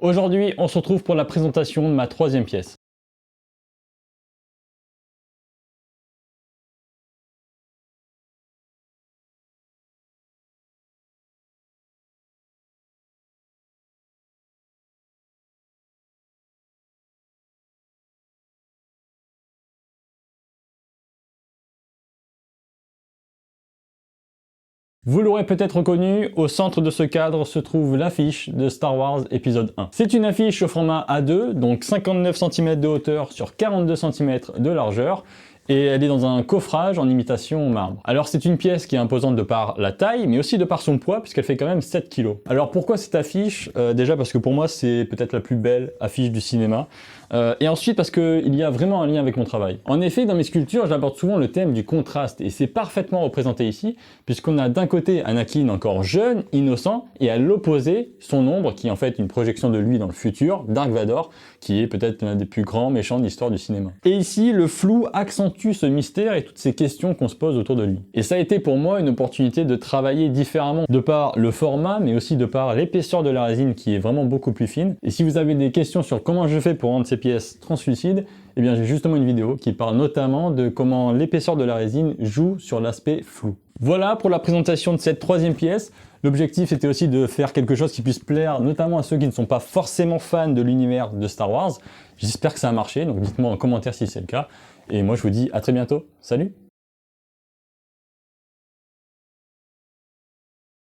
Aujourd'hui, on se retrouve pour la présentation de ma troisième pièce. Vous l'aurez peut-être reconnu, au centre de ce cadre se trouve l'affiche de Star Wars épisode 1. C'est une affiche au format A2, donc 59 cm de hauteur sur 42 cm de largeur, et elle est dans un coffrage en imitation marbre. Alors c'est une pièce qui est imposante de par la taille, mais aussi de par son poids, puisqu'elle fait quand même 7 kg. Alors pourquoi cette affiche? Déjà parce que pour moi c'est peut-être la plus belle affiche du cinéma, et ensuite parce qu'il y a vraiment un lien avec mon travail. En effet, dans mes sculptures, j'aborde souvent le thème du contraste, et c'est parfaitement représenté ici, puisqu'on a d'un côté Anakin encore jeune, innocent, et à l'opposé, son ombre, qui est en fait une projection de lui dans le futur, Dark Vador, qui est peut-être l'un des plus grands méchants de l'histoire du cinéma. Et ici, le flou accentue ce mystère et toutes ces questions qu'on se pose autour de lui. Et ça a été pour moi une opportunité de travailler différemment, de par le format, mais aussi de par l'épaisseur de la résine qui est vraiment beaucoup plus fine. Et si vous avez des questions sur comment je fais pour rendre ces pièces translucides, eh bien j'ai justement une vidéo qui parle notamment de comment l'épaisseur de la résine joue sur l'aspect flou. Voilà pour la présentation de cette troisième pièce. L'objectif était aussi de faire quelque chose qui puisse plaire notamment à ceux qui ne sont pas forcément fans de l'univers de Star Wars. J'espère que ça a marché, donc dites-moi en commentaire si c'est le cas. Et moi je vous dis à très bientôt. Salut!